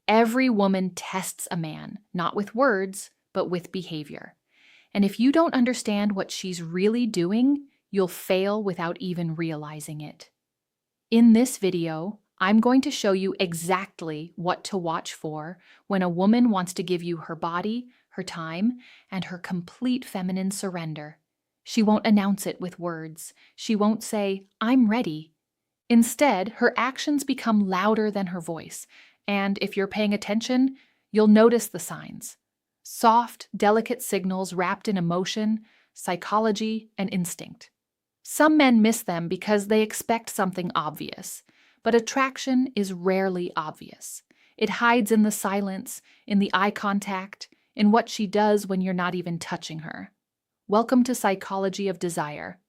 Every woman tests a man, not with words, but with behavior. And if you don't understand what she's really doing, you'll fail without even realizing it. In this video, I'm going to show you exactly what to watch for when a woman wants to give you her body, her time, and her complete feminine surrender. She won't announce it with words. She won't say, "I'm ready." Instead, her actions become louder than her voice. And if you're paying attention, you'll notice the signs. Soft, delicate signals wrapped in emotion, psychology, and instinct. Some men miss them because they expect something obvious, but attraction is rarely obvious. It hides in the silence, in the eye contact, in what she does when you're not even touching her. Welcome to Psychology of Desire.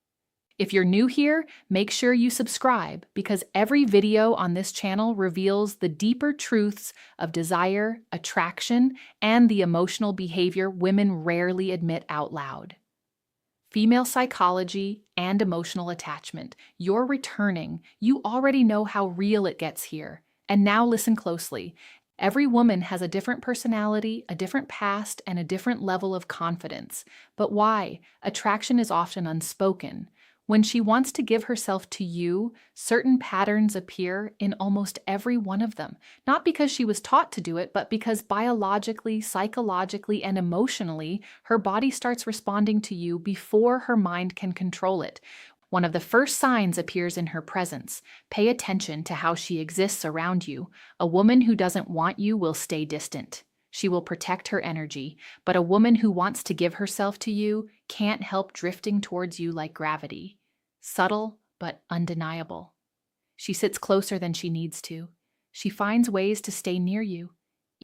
If you're new here, make sure you subscribe because every video on this channel reveals the deeper truths of desire, attraction, and the emotional behavior women rarely admit out loud. Female psychology and emotional attachment. You're returning. You already know how real it gets here. And now listen closely. Every woman has a different personality, a different past, and a different level of confidence. But why? Attraction is often unspoken. When she wants to give herself to you, certain patterns appear in almost every one of them. Not because she was taught to do it, but because biologically, psychologically, and emotionally, her body starts responding to you before her mind can control it. One of the first signs appears in her presence. Pay attention to how she exists around you. A woman who doesn't want you will stay distant. She will protect her energy, but a woman who wants to give herself to you can't help drifting towards you like gravity. Subtle, but undeniable. She sits closer than she needs to. She finds ways to stay near you.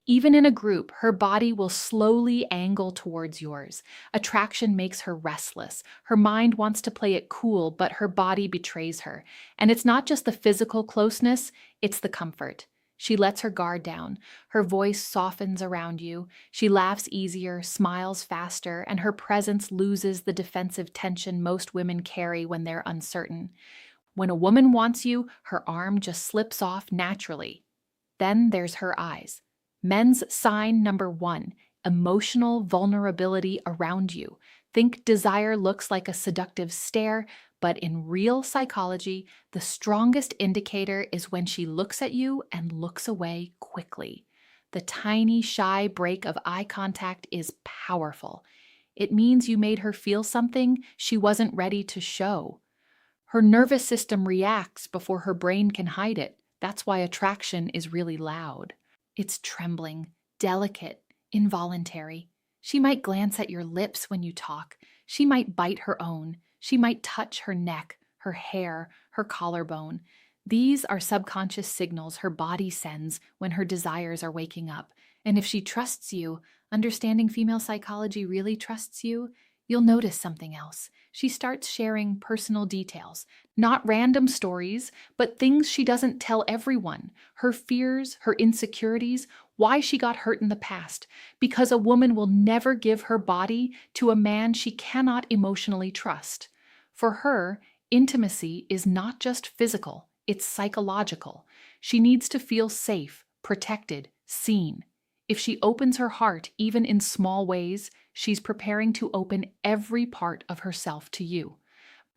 Even in a group, her body will slowly angle towards yours. Attraction makes her restless. Her mind wants to play it cool, but her body betrays her. And it's not just the physical closeness, it's the comfort. She lets her guard down. Her voice softens around you. She laughs easier, smiles faster, and her presence loses the defensive tension most women carry when they're uncertain. When a woman wants you, her arm just slips off naturally. Then there's her eyes. Men's sign number 1, emotional vulnerability around you. Think desire looks like a seductive stare, but in real psychology, the strongest indicator is when she looks at you and looks away quickly. The tiny, shy break of eye contact is powerful. It means you made her feel something she wasn't ready to show. Her nervous system reacts before her brain can hide it. That's why attraction is really loud. It's trembling, delicate, involuntary. She might glance at your lips when you talk. She might bite her own. She might touch her neck, her hair, her collarbone. These are subconscious signals her body sends when her desires are waking up. And if she trusts you, understanding female psychology really trusts you, you'll notice something else. She starts sharing personal details, not random stories, but things she doesn't tell everyone. Her fears, her insecurities, why she got hurt in the past. Because a woman will never give her body to a man she cannot emotionally trust. For her, intimacy is not just physical, it's psychological. She needs to feel safe, protected, seen. If she opens her heart, even in small ways, she's preparing to open every part of herself to you.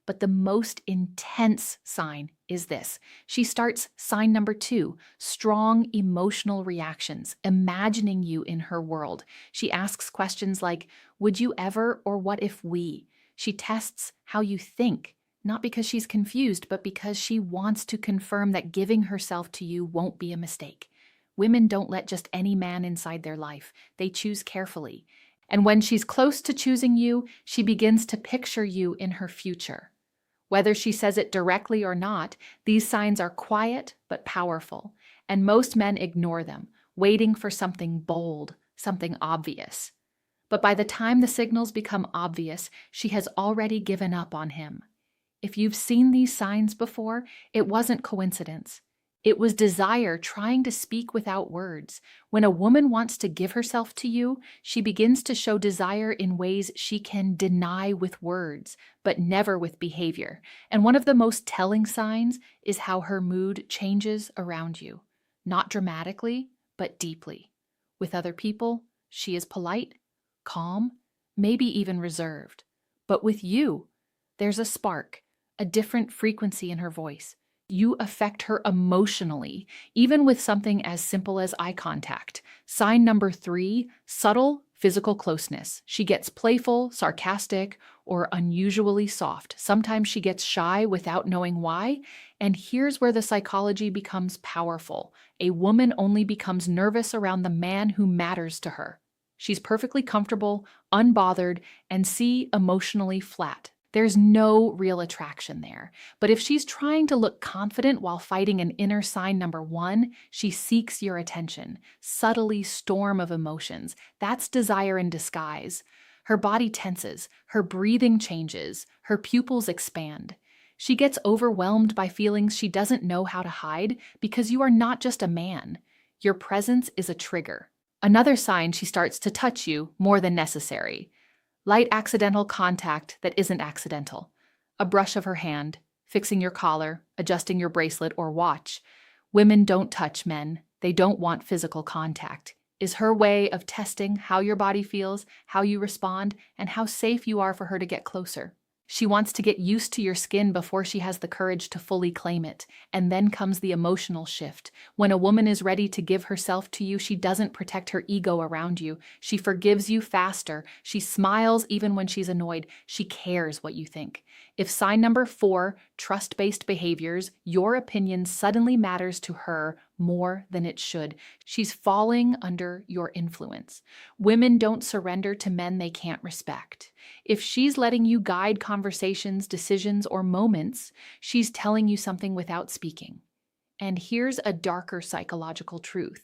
But the most intense sign is this. She starts sign number 2, strong emotional reactions, imagining you in her world. She asks questions like, would you ever, or what if we? She tests how you think, not because she's confused, but because she wants to confirm that giving herself to you won't be a mistake. Women don't let just any man inside their life. They choose carefully. And when she's close to choosing you, she begins to picture you in her future. Whether she says it directly or not, these signs are quiet but powerful, and most men ignore them, waiting for something bold, something obvious. But by the time the signals become obvious, she has already given up on him. If you've seen these signs before, it wasn't coincidence. It was desire trying to speak without words. When a woman wants to give herself to you, she begins to show desire in ways she can deny with words, but never with behavior. And one of the most telling signs is how her mood changes around you. Not dramatically, but deeply. With other people, she is polite, calm, maybe even reserved. But with you, there's a spark, a different frequency in her voice. You affect her emotionally, even with something as simple as eye contact. Sign number 3, subtle physical closeness. She gets playful, sarcastic, or unusually soft. Sometimes she gets shy without knowing why. And here's where the psychology becomes powerful. A woman only becomes nervous around the man who matters to her. She's perfectly comfortable, unbothered, and emotionally flat. There's no real attraction there. But if she's trying to look confident while fighting an inner sign number 1, she seeks your attention. Subtly storm of emotions. That's desire in disguise. Her body tenses, her breathing changes, her pupils expand. She gets overwhelmed by feelings she doesn't know how to hide because you are not just a man. Your presence is a trigger. Another sign, she starts to touch you more than necessary. Light accidental contact that isn't accidental. A brush of her hand, fixing your collar, adjusting your bracelet or watch. Women don't touch men. They don't want physical contact. Is her way of testing how your body feels, how you respond, and how safe you are for her to get closer. She wants to get used to your skin before she has the courage to fully claim it. And then comes the emotional shift. When a woman is ready to give herself to you, she doesn't protect her ego around you. She forgives you faster. She smiles even when she's annoyed. She cares what you think. If sign number 4, trust-based behaviors, your opinion suddenly matters to her more than it should. She's falling under your influence. Women don't surrender to men they can't respect. If she's letting you guide conversations, decisions, or moments, she's telling you something without speaking. And here's a darker psychological truth.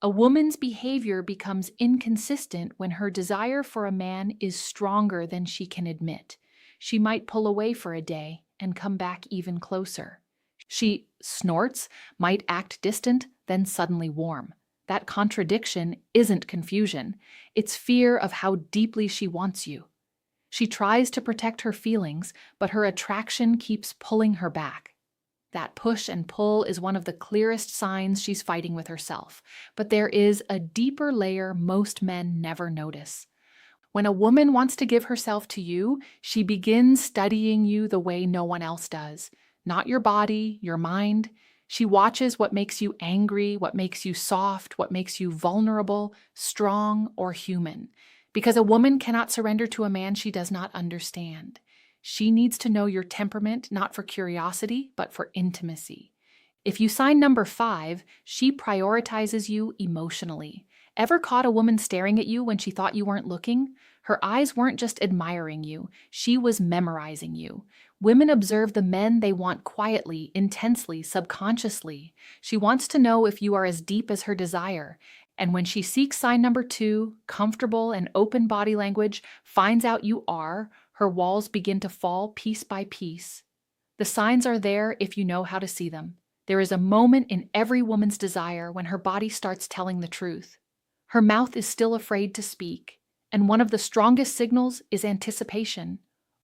A woman's behavior becomes inconsistent when her desire for a man is stronger than she can admit. She might pull away for a day and come back even closer. She snorts, might act distant, then suddenly warm. That contradiction isn't confusion. It's fear of how deeply she wants you. She tries to protect her feelings, but her attraction keeps pulling her back. That push and pull is one of the clearest signs she's fighting with herself. But there is a deeper layer most men never notice. When a woman wants to give herself to you, she begins studying you the way no one else does. Not your body, your mind. She watches what makes you angry, what makes you soft, what makes you vulnerable, strong, or human. Because a woman cannot surrender to a man she does not understand. She needs to know your temperament, not for curiosity, but for intimacy. If you sign number 5, she prioritizes you emotionally. Ever caught a woman staring at you when she thought you weren't looking? Her eyes weren't just admiring you, she was memorizing you. Women observe the men they want quietly, intensely, subconsciously. She wants to know if you are as deep as her desire. And when she seeks sign number 2, comfortable and open body language, finds out you are, her walls begin to fall piece by piece. The signs are there if you know how to see them. There is a moment in every woman's desire when her body starts telling the truth. Her mouth is still afraid to speak, and one of the strongest signals is anticipation.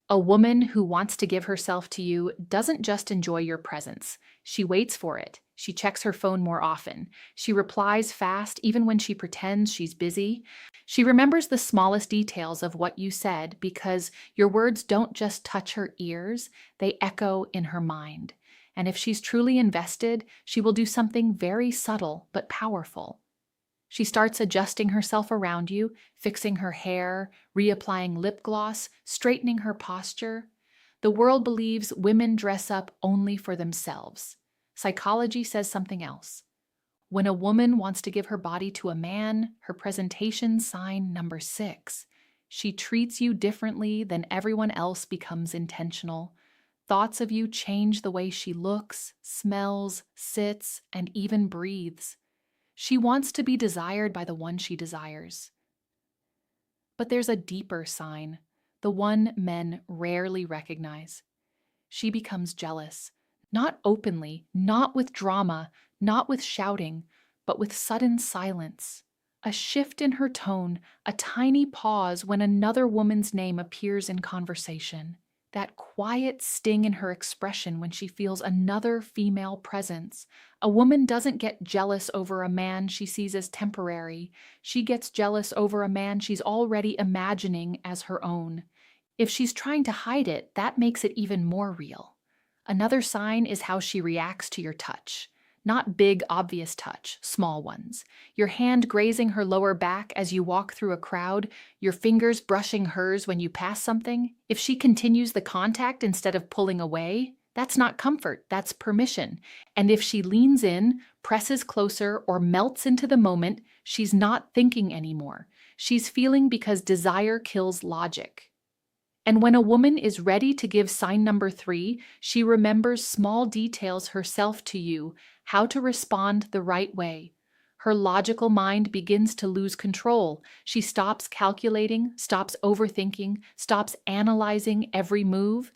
A woman who wants to give herself to you doesn't just enjoy your presence. She waits for it. She checks her phone more often. She replies fast even when she pretends she's busy. She remembers the smallest details of what you said because your words don't just touch her ears, they echo in her mind. And if she's truly invested, she will do something very subtle but powerful. She starts adjusting herself around you, fixing her hair, reapplying lip gloss, straightening her posture. The world believes women dress up only for themselves. Psychology says something else. When a woman wants to give her body to a man, her presentation sign number 6. She treats you differently than everyone else becomes intentional. Thoughts of you change the way she looks, smells, sits, and even breathes. She wants to be desired by the one she desires. But there's a deeper sign, the one men rarely recognize. She becomes jealous, not openly, not with drama, not with shouting, but with sudden silence. A shift in her tone, a tiny pause when another woman's name appears in conversation. That quiet sting in her expression when she feels another female presence. A woman doesn't get jealous over a man she sees as temporary. She gets jealous over a man she's already imagining as her own. If she's trying to hide it, that makes it even more real. Another sign is how she reacts to your touch. Not big, obvious touch, small ones. Your hand grazing her lower back as you walk through a crowd, your fingers brushing hers when you pass something. If she continues the contact instead of pulling away, that's not comfort, that's permission. And if she leans in, presses closer, or melts into the moment, she's not thinking anymore. She's feeling because desire kills logic. And when a woman is ready to give sign number 3, she remembers small details herself to you, how to respond the right way. Her logical mind begins to lose control. She stops calculating, stops overthinking, stops analyzing every move.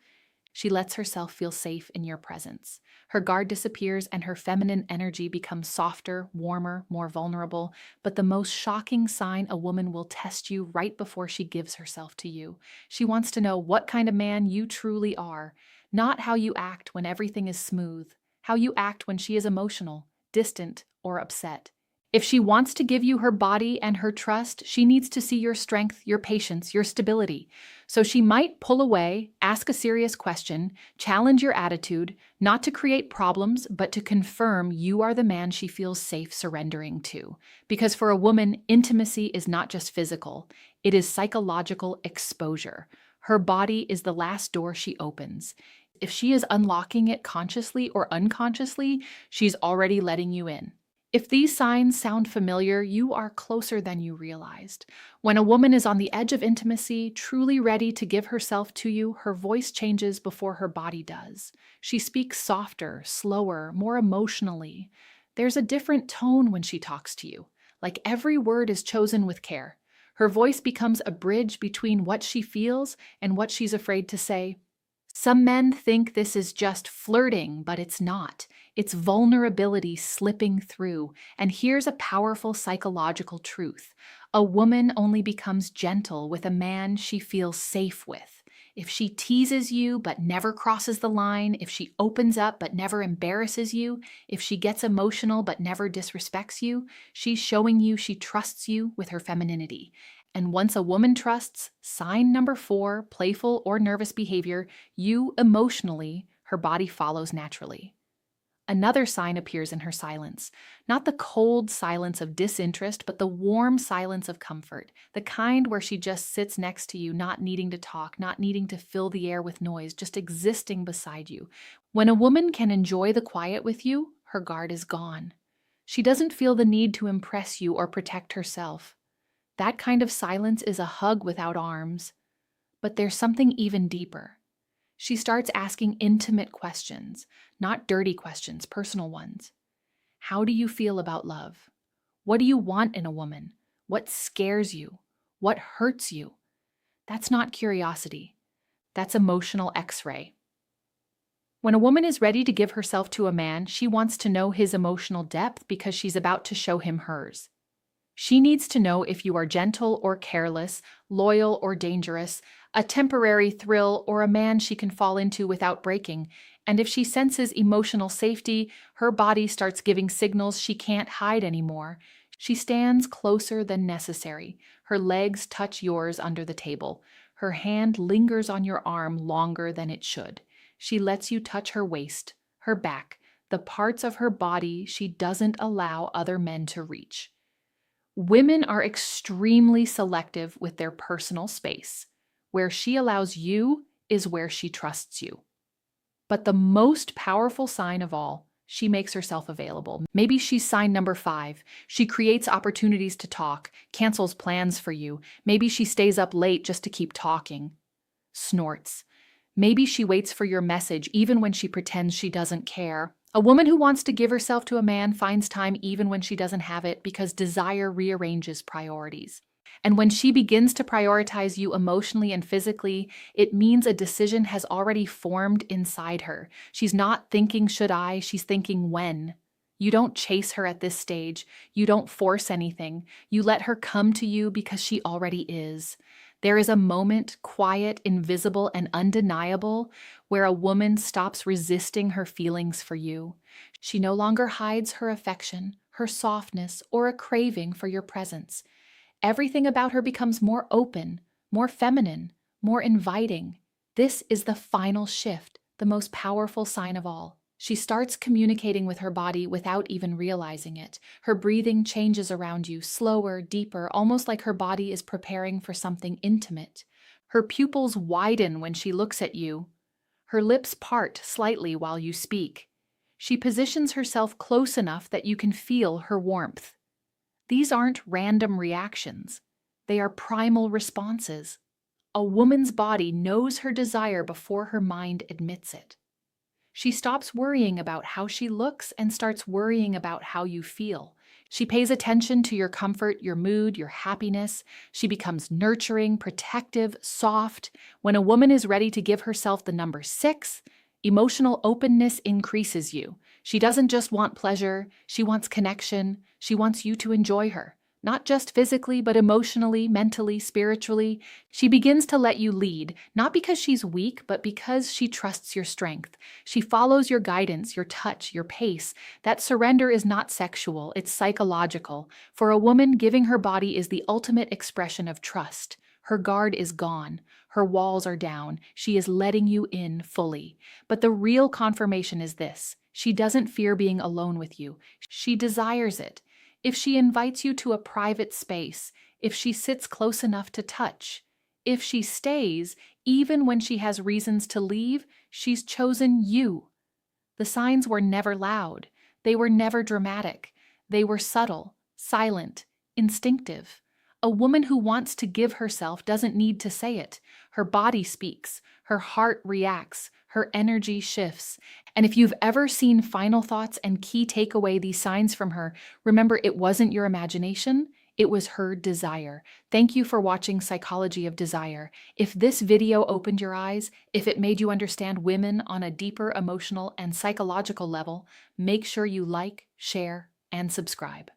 She lets herself feel safe in your presence. Her guard disappears and her feminine energy becomes softer, warmer, more vulnerable. But the most shocking sign a woman will test you right before she gives herself to you. She wants to know what kind of man you truly are, not how you act when everything is smooth, how you act when she is emotional, distant, or upset. If she wants to give you her body and her trust, she needs to see your strength, your patience, your stability. So she might pull away, ask a serious question, challenge your attitude, not to create problems, but to confirm you are the man she feels safe surrendering to. Because for a woman, intimacy is not just physical, it is psychological exposure. Her body is the last door she opens. If she is unlocking it consciously or unconsciously, she's already letting you in. If these signs sound familiar, you are closer than you realized. When a woman is on the edge of intimacy, truly ready to give herself to you, her voice changes before her body does. She speaks softer, slower, more emotionally. There's a different tone when she talks to you, like every word is chosen with care. Her voice becomes a bridge between what she feels and what she's afraid to say. Some men think this is just flirting, but it's not. It's vulnerability slipping through. And here's a powerful psychological truth. A woman only becomes gentle with a man she feels safe with. If she teases you but never crosses the line, if she opens up but never embarrasses you, if she gets emotional but never disrespects you, she's showing you she trusts you with her femininity. And once a woman trusts, sign number 4, playful or nervous behavior, you emotionally, her body follows naturally. Another sign appears in her silence. Not the cold silence of disinterest, but the warm silence of comfort. The kind where she just sits next to you, not needing to talk, not needing to fill the air with noise, just existing beside you. When a woman can enjoy the quiet with you, her guard is gone. She doesn't feel the need to impress you or protect herself. That kind of silence is a hug without arms. But there's something even deeper. She starts asking intimate questions, not dirty questions, personal ones. How do you feel about love? What do you want in a woman? What scares you? What hurts you? That's not curiosity. That's emotional X-ray. When a woman is ready to give herself to a man, she wants to know his emotional depth because she's about to show him hers. She needs to know if you are gentle or careless, loyal or dangerous, a temporary thrill or a man she can fall into without breaking. And if she senses emotional safety, her body starts giving signals she can't hide anymore. She stands closer than necessary. Her legs touch yours under the table. Her hand lingers on your arm longer than it should. She lets you touch her waist, her back, the parts of her body she doesn't allow other men to reach. Women are extremely selective with their personal space. Where she allows you is where she trusts you. But the most powerful sign of all, she makes herself available. Maybe she's sign number 5. She creates opportunities to talk, cancels plans for you. Maybe she stays up late just to keep talking. Snorts. Maybe she waits for your message even when she pretends she doesn't care. A woman who wants to give herself to a man finds time even when she doesn't have it because desire rearranges priorities. And when she begins to prioritize you emotionally and physically, it means a decision has already formed inside her. She's not thinking, should I? She's thinking, when? You don't chase her at this stage. You don't force anything. You let her come to you because she already is. There is a moment, quiet, invisible, and undeniable, where a woman stops resisting her feelings for you. She no longer hides her affection, her softness, or a craving for your presence. Everything about her becomes more open, more feminine, more inviting. This is the final shift, the most powerful sign of all. She starts communicating with her body without even realizing it. Her breathing changes around you, slower, deeper, almost like her body is preparing for something intimate. Her pupils widen when she looks at you. Her lips part slightly while you speak. She positions herself close enough that you can feel her warmth. These aren't random reactions. They are primal responses. A woman's body knows her desire before her mind admits it. She stops worrying about how she looks and starts worrying about how you feel. She pays attention to your comfort, your mood, your happiness. She becomes nurturing, protective, soft. When a woman is ready to give herself the number 6, emotional openness increases you. She doesn't just want pleasure, she wants connection. She wants you to enjoy her. Not just physically, but emotionally, mentally, spiritually. She begins to let you lead, not because she's weak, but because she trusts your strength. She follows your guidance, your touch, your pace. That surrender is not sexual, it's psychological. For a woman, giving her body is the ultimate expression of trust. Her guard is gone. Her walls are down. She is letting you in fully. But the real confirmation is this: she doesn't fear being alone with you. She desires it. If she invites you to a private space, if she sits close enough to touch, if she stays, even when she has reasons to leave, she's chosen you. The signs were never loud. They were never dramatic. They were subtle, silent, instinctive. A woman who wants to give herself doesn't need to say it. Her body speaks, her heart reacts, her energy shifts. And if you've ever seen final thoughts and key takeaway these signs from her, remember it wasn't your imagination, it was her desire. Thank you for watching Psychology of Desire. If this video opened your eyes, if it made you understand women on a deeper emotional and psychological level, make sure you like, share, and subscribe.